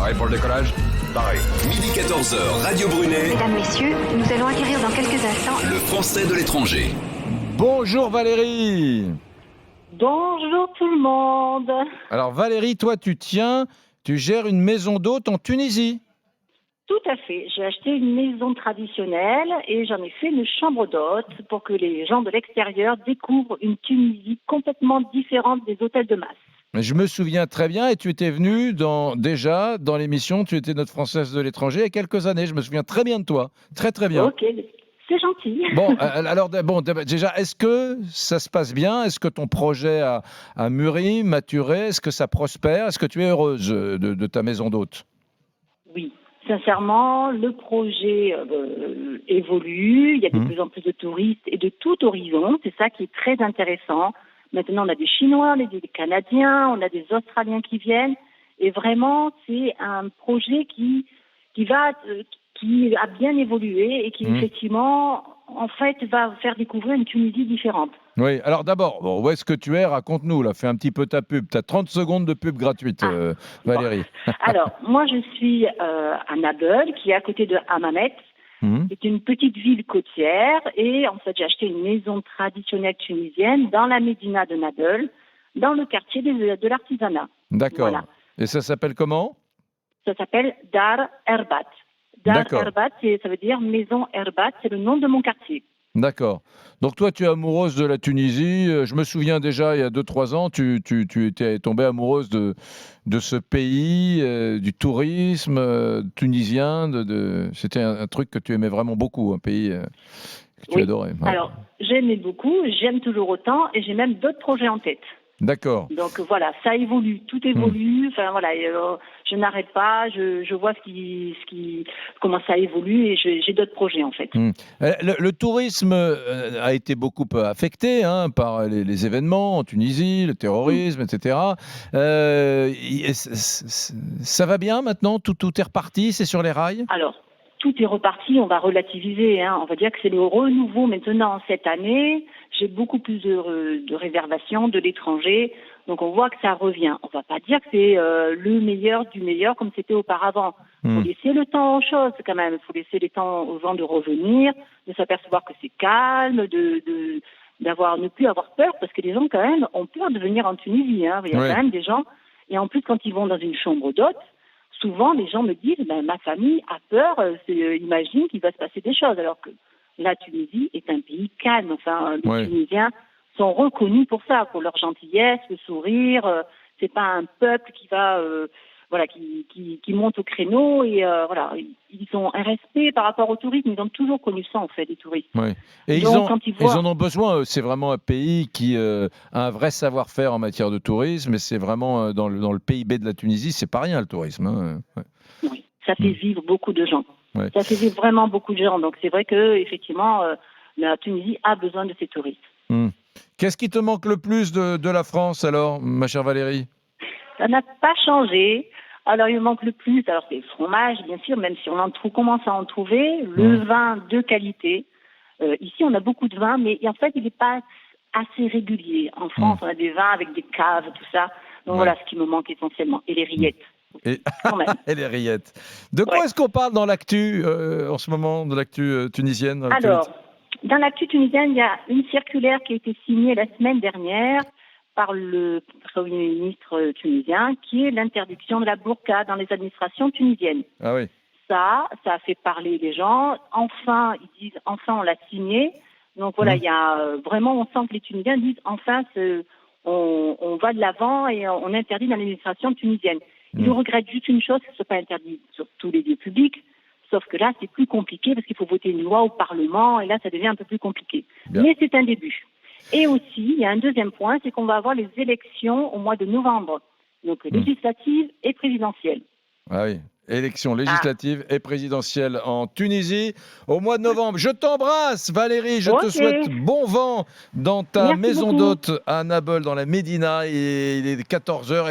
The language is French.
Pareil pour le décollage? Pareil. Midi 14h, Radio Brunet, Mesdames, Messieurs, nous allons acquérir dans quelques instants le français de l'étranger. Bonjour Valérie. Bonjour tout le monde. Alors Valérie, toi tu gères une maison d'hôtes en Tunisie. Tout à fait. J'ai acheté une maison traditionnelle et j'en ai fait une chambre d'hôtes pour que les gens de l'extérieur découvrent une Tunisie complètement différente des hôtels de masse. Je me souviens très bien et tu étais venue déjà dans l'émission, tu étais notre française de l'étranger il y a quelques années. Je me souviens très bien de toi, très très bien. Ok, c'est gentil. Bon, alors déjà, est-ce que ça se passe bien? Est-ce que ton projet a mûri, maturé? Est-ce que ça prospère? Est-ce que tu es heureuse de ta maison d'hôtes? Oui. Sincèrement, le projet évolue, il y a de plus en plus de touristes et de tout horizon, c'est ça qui est très intéressant. Maintenant, on a des Chinois, on a des Canadiens, on a des Australiens qui viennent, et vraiment, c'est un projet qui a bien évolué et qui, effectivement, en fait, va faire découvrir une Tunisie différente. Oui, alors d'abord, où est-ce que tu es? Raconte-nous, là, fais un petit peu ta pub. Tu as 30 secondes de pub gratuite, Valérie. Bon. Alors, moi, je suis à Nabeul, qui est à côté de Hammamet. C'est une petite ville côtière et en fait, j'ai acheté une maison traditionnelle tunisienne dans la médina de Nabeul, dans le quartier de l'artisanat. D'accord. Voilà. Et ça s'appelle comment? Ça s'appelle Dar Erbat. Dar Erbat, ça veut dire maison Erbat, c'est le nom de mon quartier. D'accord. Donc toi, tu es amoureuse de la Tunisie. Je me souviens déjà, il y a 2-3 ans, tu étais tombée amoureuse de ce pays, du tourisme tunisien. C'était un truc que tu aimais vraiment beaucoup, un pays que tu adorais. Ouais. Alors, j'aimais beaucoup, j'aime toujours autant et j'ai même d'autres projets en tête. D'accord. Donc voilà, ça évolue, tout évolue. Enfin voilà, je n'arrête pas, je vois comment ça évolue et j'ai d'autres projets en fait. Le tourisme a été beaucoup affecté par les événements en Tunisie, le terrorisme, etc. Ça va bien maintenant? Tout est reparti? C'est sur les rails? Alors, tout est reparti, on va relativiser. On va dire que c'est le renouveau maintenant cette année. J'ai beaucoup plus de réservations de l'étranger. Donc on voit que ça revient. On va pas dire que c'est le meilleur du meilleur comme c'était auparavant. Il faut laisser le temps aux choses quand même. Il faut laisser le temps aux gens de revenir, de s'apercevoir que c'est calme, ne plus avoir peur, parce que les gens quand même ont peur de venir en Tunisie. Il y a quand même des gens. Et en plus, quand ils vont dans une chambre d'hôte, souvent, les gens me disent ma famille a peur, imagine qu'il va se passer des choses. Alors que la Tunisie est un pays calme. Enfin, les Tunisiens sont reconnus pour ça, pour leur gentillesse, le sourire. C'est pas un peuple qui va, qui monte au créneau et ils ont un respect par rapport aux touristes. Ils ont toujours connu ça en fait, les touristes. Oui. Et donc, ils en ont besoin. C'est vraiment un pays qui a un vrai savoir-faire en matière de tourisme. Et c'est vraiment dans le PIB de la Tunisie, c'est pas rien le tourisme. Oui, ça fait vivre beaucoup de gens. Ouais. Ça fait vivre vraiment beaucoup de gens. Donc c'est vrai que effectivement, la Tunisie a besoin de ses touristes. Qu'est-ce qui te manque le plus de la France alors, ma chère Valérie? Ça n'a pas changé. Alors, il me manque le plus, alors c'est le fromage, bien sûr, même si commence à en trouver, le vin de qualité. Ici, on a beaucoup de vin, mais en fait, il n'est pas assez régulier. En France, on a des vins avec des caves, tout ça. Donc voilà ce qui me manque essentiellement. Et les rillettes. Et les rillettes. De quoi est-ce qu'on parle dans l'actu en ce moment, de l'actu tunisienne? Alors, dans l'actu tunisienne, il y a une circulaire qui a été signée la semaine dernière par le Premier ministre tunisien, qui est l'interdiction de la burqa dans les administrations tunisiennes. Ah oui. Ça a fait parler les gens. Enfin, ils disent, enfin, on l'a signé. Donc voilà, il y a vraiment, on sent que les Tunisiens disent, enfin, on va de l'avant et on interdit dans l'administration tunisienne. Ils regrettent juste une chose, que ce ne soit pas interdit sur tous les lieux publics. Sauf que là, c'est plus compliqué parce qu'il faut voter une loi au Parlement et là, ça devient un peu plus compliqué. Bien. Mais c'est un début. Et aussi, il y a un deuxième point, c'est qu'on va avoir les élections au mois de novembre. Donc, législatives et présidentielles. Ah oui, élections législatives et présidentielles en Tunisie au mois de novembre. Je t'embrasse, Valérie. Je te souhaite bon vent dans ta maison d'hôte à Nabeul, dans la Médina. Et il est 14h.